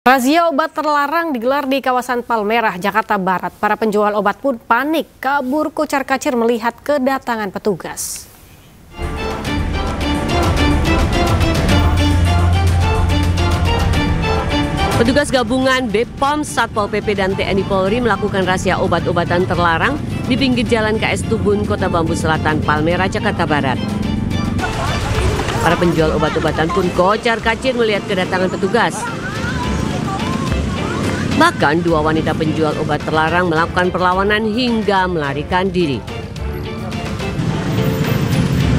Razia obat terlarang digelar di kawasan Palmerah, Jakarta Barat. Para penjual obat pun panik, kabur kocar-kacir melihat kedatangan petugas. Petugas gabungan BPOM, Satpol PP dan TNI Polri melakukan razia obat-obatan terlarang di pinggir Jalan KS Tubun, Kota Bambu Selatan, Palmerah, Jakarta Barat. Para penjual obat-obatan pun kocar-kacir melihat kedatangan petugas. Bahkan dua wanita penjual obat terlarang melakukan perlawanan hingga melarikan diri.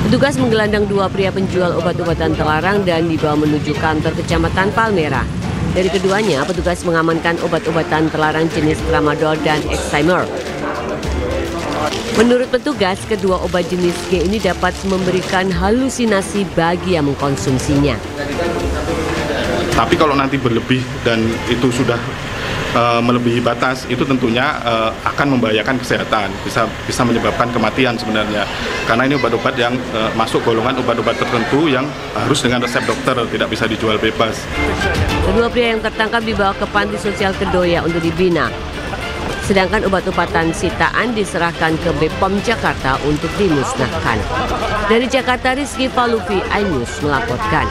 Petugas menggelandang dua pria penjual obat-obatan terlarang dan dibawa menuju kantor Kecamatan Palmerah. Dari keduanya, petugas mengamankan obat-obatan terlarang jenis Tramadol dan Excimer. Menurut petugas, kedua obat jenis G ini dapat memberikan halusinasi bagi yang mengkonsumsinya. Tapi kalau nanti berlebih dan itu sudah melebihi batas, itu tentunya akan membahayakan kesehatan, bisa menyebabkan kematian sebenarnya. Karena ini obat-obat yang masuk golongan obat-obat tertentu yang harus dengan resep dokter, tidak bisa dijual bebas. Kedua pria yang tertangkap dibawa ke Panti Sosial Kedoya untuk dibina. Sedangkan obat-obatan sitaan diserahkan ke BPOM Jakarta untuk dimusnahkan. Dari Jakarta, Rizky Falufi, iNews melaporkan.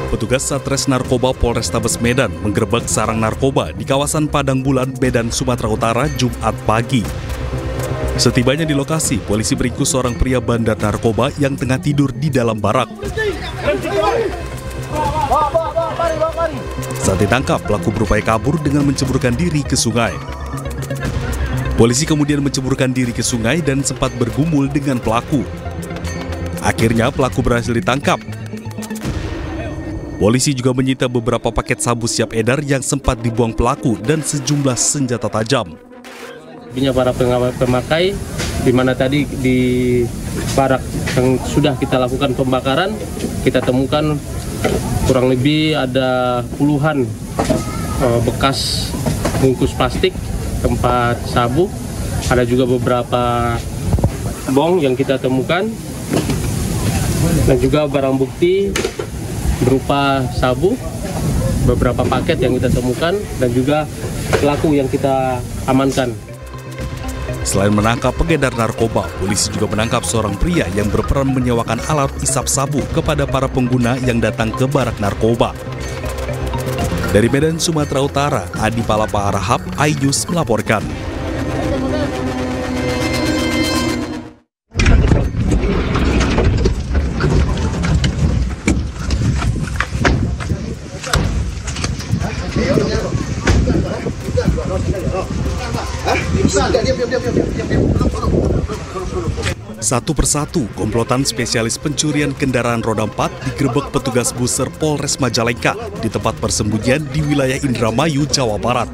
Petugas Satres Narkoba Polrestabes Medan menggerebek sarang narkoba di kawasan Padang Bulan, Medan, Sumatera Utara, Jumat pagi. Setibanya di lokasi, polisi meringkus seorang pria bandar narkoba yang tengah tidur di dalam barak. Saat ditangkap, pelaku berupaya kabur dengan menceburkan diri ke sungai. Polisi kemudian menceburkan diri ke sungai dan sempat bergumul dengan pelaku. Akhirnya pelaku berhasil ditangkap. Polisi juga menyita beberapa paket sabu siap edar yang sempat dibuang pelaku dan sejumlah senjata tajam. Para pemakai, di mana tadi di barak yang sudah kita lakukan pembakaran, kita temukan kurang lebih ada puluhan bekas bungkus plastik tempat sabu. Ada juga beberapa bong yang kita temukan dan juga barang bukti berupa sabu, beberapa paket yang kita temukan, dan juga pelaku yang kita amankan. Selain menangkap pengedar narkoba, polisi juga menangkap seorang pria yang berperan menyewakan alat isap sabu kepada para pengguna yang datang ke barak narkoba. Dari Medan, Sumatera Utara, Adi Palapa Arahap, iNews melaporkan. Satu persatu, komplotan spesialis pencurian kendaraan roda 4 digerebek petugas Buser Polres Majalengka di tempat persembunyian di wilayah Indramayu, Jawa Barat.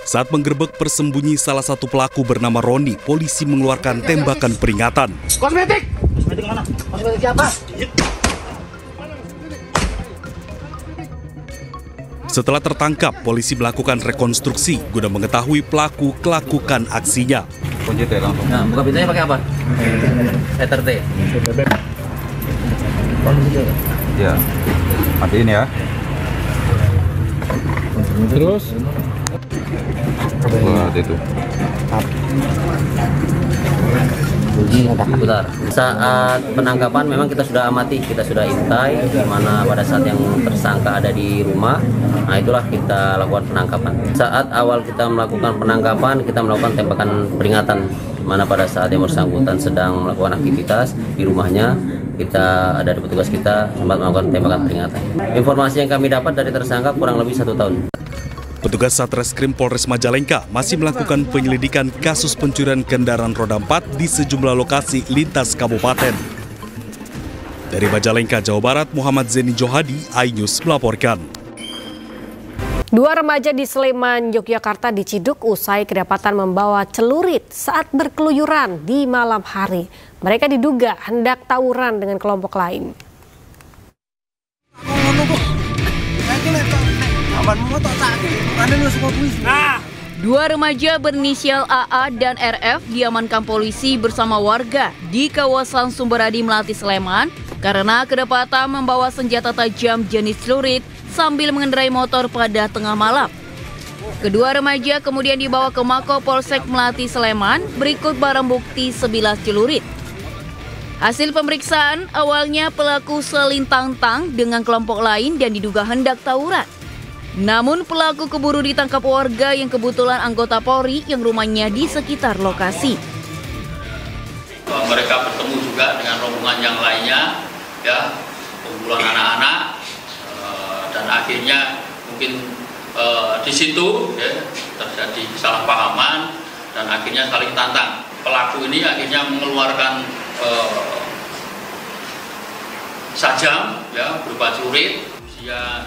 Saat menggerebek persembunyi salah satu pelaku bernama Roni, polisi mengeluarkan tembakan peringatan. Kosmetik! Kosmetik mana? Kosmetik apa? Setelah tertangkap, polisi melakukan rekonstruksi guna mengetahui pelaku melakukan aksinya. Nah, buka pintunya pakai apa? RT. Ya, matiin ya. Terus? Buat itu. Bentar. Saat penangkapan memang kita sudah amati, kita sudah intai, di mana pada saat yang tersangka ada di rumah, nah itulah kita lakukan penangkapan. Saat awal kita melakukan penangkapan, kita melakukan tembakan peringatan, di mana pada saat yang bersangkutan sedang melakukan aktivitas di rumahnya, kita ada di petugas kita sempat melakukan tembakan peringatan. Informasi yang kami dapat dari tersangka kurang lebih 1 tahun. Petugas Satreskrim Polres Majalengka masih melakukan penyelidikan kasus pencurian kendaraan roda 4 di sejumlah lokasi lintas kabupaten. Dari Majalengka, Jawa Barat, Muhammad Zeni Johadi, iNews melaporkan. Dua remaja di Sleman, Yogyakarta diciduk usai kedapatan membawa celurit saat berkeluyuran di malam hari. Mereka diduga hendak tawuran dengan kelompok lain. Dua remaja berinisial AA dan RF diamankan polisi bersama warga di kawasan Sumberadi, Melati, Sleman karena kedapatan membawa senjata tajam jenis celurit sambil mengendarai motor pada tengah malam. Kedua remaja kemudian dibawa ke Mako Polsek Melati, Sleman berikut barang bukti sebilah celurit. Hasil pemeriksaan, awalnya pelaku selintang-tang dengan kelompok lain dan diduga hendak tawuran. Namun pelaku keburu ditangkap warga yang kebetulan anggota Polri yang rumahnya di sekitar lokasi. Mereka bertemu juga dengan rombongan yang lainnya, ya, kumpulan anak-anak, dan akhirnya mungkin di situ ya, terjadi kesalahpahaman dan akhirnya saling tantang. Pelaku ini akhirnya mengeluarkan sajam, ya, berupa celurit usia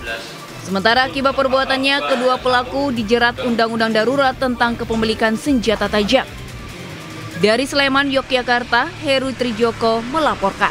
11. Sementara akibat perbuatannya, kedua pelaku dijerat Undang-Undang Darurat tentang kepemilikan senjata tajam. Dari Sleman, Yogyakarta, Heru Trijoko melaporkan.